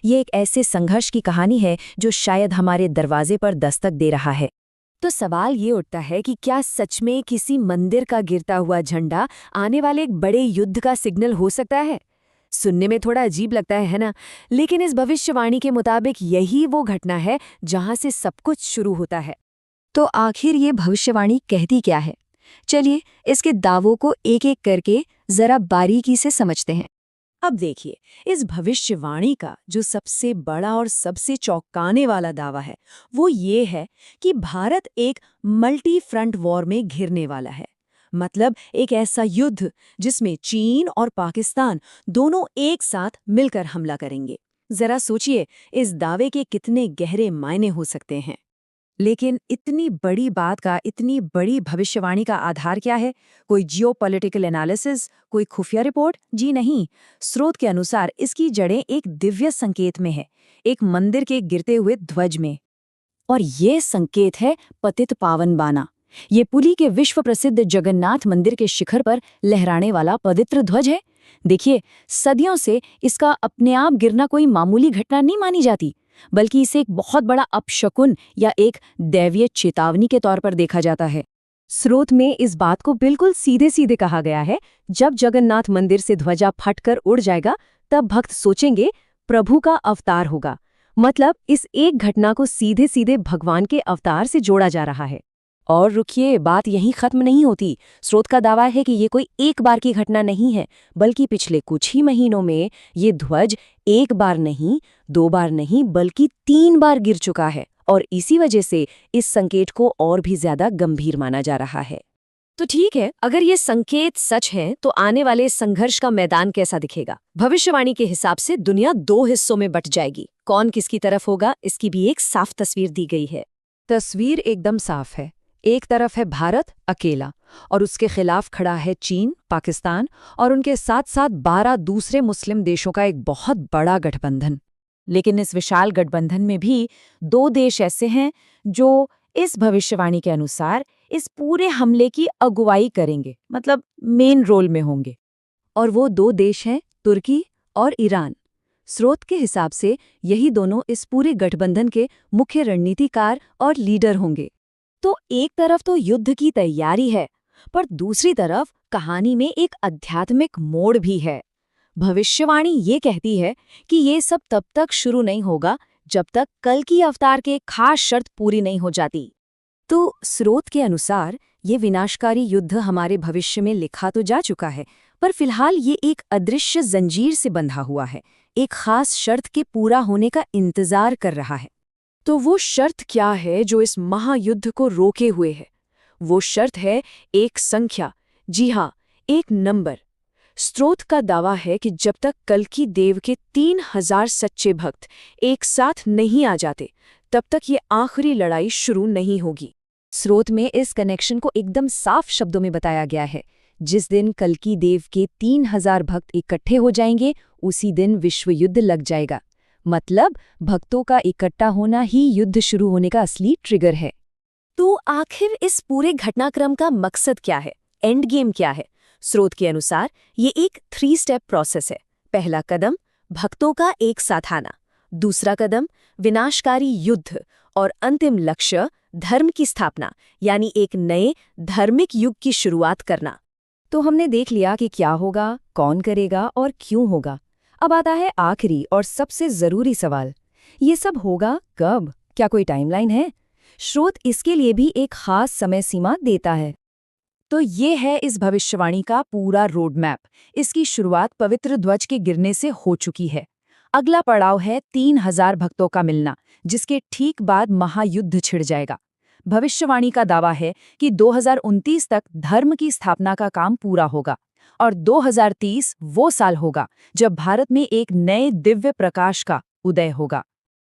ये एक ऐसे संघर्ष की कहानी है जो शायद हमारे दरवाजे पर दस्तक दे रहा है। तो सवाल ये उठता है कि क्या सच में किसी मंदिर का गिरता हुआ झंडा आने वाले एक बड़े युद्ध का सिग्नल हो सकता है? सुनने में थोड़ा अजीब लगता है ना? लेकिन इस भविष्यवाणी के मुताबिक यही वो घटना है जहां से सब कुछ शुरू होता है। तो आखिर ये भविष्यवाणी कहती क्या है? चलिए इसके दावों को एक-एक करके जरा बारीकी से समझते हैं। अब देखिए, इस भविष्यवाणी का जो सबसे बड़ा और सबसे चौंकाने वाला दावा है, वो ये है कि भारत एक मल्टी फ्रंट वॉर में घिरने वाला है। मतलब एक ऐसा युद्ध जिसमें चीन और पाकिस्तान दोनों एक साथ मिलकर हमला करेंगे। जरा सोचिए, इस दावे के कितने गहरे मायने हो सकते हैं। लेकिन इतनी बड़ी बात का, इतनी बड़ी भविष्यवाणी का आधार क्या है? कोई जियोपॉलिटिकल एनालिसिस, कोई खुफिया रिपोर्ट? जी नहीं। स्रोत के अनुसार इसकी जड़ें एक दिव्य संकेत में है, एक मंदिर के गिरते हुए ध्वज में। और ये संकेत है पतित पावन बाना। ये पुरी के विश्व प्रसिद्ध जगन्नाथ मंदिर के शिखर पर लहराने वाला पवित्र ध्वज है। देखिए, सदियों से इसका अपने आप गिरना कोई मामूली घटना नहीं मानी जाती, बल्कि इसे एक बहुत बड़ा अपशकुन या एक दैवीय चेतावनी के तौर पर देखा जाता है। स्रोत में इस बात को बिल्कुल सीधे सीधे कहा गया है, जब जगन्नाथ मंदिर से ध्वजा फटकर उड़ जाएगा, तब भक्त सोचेंगे प्रभु का अवतार होगा। मतलब इस एक घटना को सीधे सीधे भगवान के अवतार से जोड़ा जा रहा है। और रुकिए, बात यहीं खत्म नहीं होती। स्रोत का दावा है कि ये कोई एक बार की घटना नहीं है, बल्कि पिछले कुछ ही महीनों में ये ध्वज एक बार नहीं, 2 बार नहीं, बल्कि 3 बार गिर चुका है। और इसी वजह से इस संकेत को और भी ज्यादा गंभीर माना जा रहा है। तो ठीक है, अगर ये संकेत सच है तो आने वाले संघर्ष का मैदान कैसा दिखेगा? भविष्यवाणी के हिसाब से दुनिया 2 हिस्सों में बंट जाएगी। कौन किसकी तरफ होगा, इसकी भी एक साफ तस्वीर दी गई है। तस्वीर एकदम साफ है। एक तरफ है भारत अकेला, और उसके खिलाफ खड़ा है चीन, पाकिस्तान और उनके साथ साथ 12 दूसरे मुस्लिम देशों का एक बहुत बड़ा गठबंधन। लेकिन इस विशाल गठबंधन में भी 2 देश ऐसे हैं जो इस भविष्यवाणी के अनुसार इस पूरे हमले की अगुवाई करेंगे, मतलब मेन रोल में होंगे। और वो 2 देश हैं तुर्की और ईरान। स्रोत के हिसाब से यही दोनों इस पूरे गठबंधन के मुख्य रणनीतिकार और लीडर होंगे। तो एक तरफ तो युद्ध की तैयारी है, पर दूसरी तरफ कहानी में एक आध्यात्मिक मोड़ भी है। भविष्यवाणी ये कहती है कि ये सब तब तक शुरू नहीं होगा जब तक कल की अवतार के खास शर्त पूरी नहीं हो जाती। तो स्रोत के अनुसार ये विनाशकारी युद्ध हमारे भविष्य में लिखा तो जा चुका है, पर फिलहाल ये एक अदृश्य जंजीर से बंधा हुआ है, एक खास शर्त के पूरा होने का इंतजार कर रहा है। तो वो शर्त क्या है जो इस महायुद्ध को रोके हुए है? वो शर्त है एक संख्या, जी हाँ, एक नंबर। स्रोत का दावा है कि जब तक कल्कि देव के 3000 सच्चे भक्त एक साथ नहीं आ जाते, तब तक ये आखिरी लड़ाई शुरू नहीं होगी। स्रोत में इस कनेक्शन को एकदम साफ शब्दों में बताया गया है। जिस दिन कल्कि देव के 3000 भक्त इकट्ठे हो जाएंगे, उसी दिन विश्व युद्ध लग जाएगा। मतलब भक्तों का इकट्ठा होना ही युद्ध शुरू होने का असली ट्रिगर है। तो आखिर इस पूरे घटनाक्रम का मकसद क्या है? एंड गेम क्या है? स्रोत के अनुसार ये एक 3 स्टेप प्रोसेस है। पहला कदम भक्तों का एक साथ आना, दूसरा कदम विनाशकारी युद्ध, और अंतिम लक्ष्य धर्म की स्थापना, यानी एक नए धार्मिक युग की शुरुआत करना। तो हमने देख लिया कि क्या होगा, कौन करेगा और क्यों होगा। अब आता है आखिरी और सबसे जरूरी सवाल, ये सब होगा कब? क्या कोई टाइमलाइन है? स्रोत इसके लिए भी एक खास समय सीमा देता है। तो ये है इस भविष्यवाणी का पूरा रोड मैप। इसकी शुरुआत पवित्र ध्वज के गिरने से हो चुकी है। अगला पड़ाव है 3000 भक्तों का मिलना, जिसके ठीक बाद महायुद्ध छिड़ जाएगा। भविष्यवाणी का दावा है कि 2029 तक धर्म की स्थापना का काम पूरा होगा, और 2030 वो साल होगा जब भारत में एक नए दिव्य प्रकाश का उदय होगा।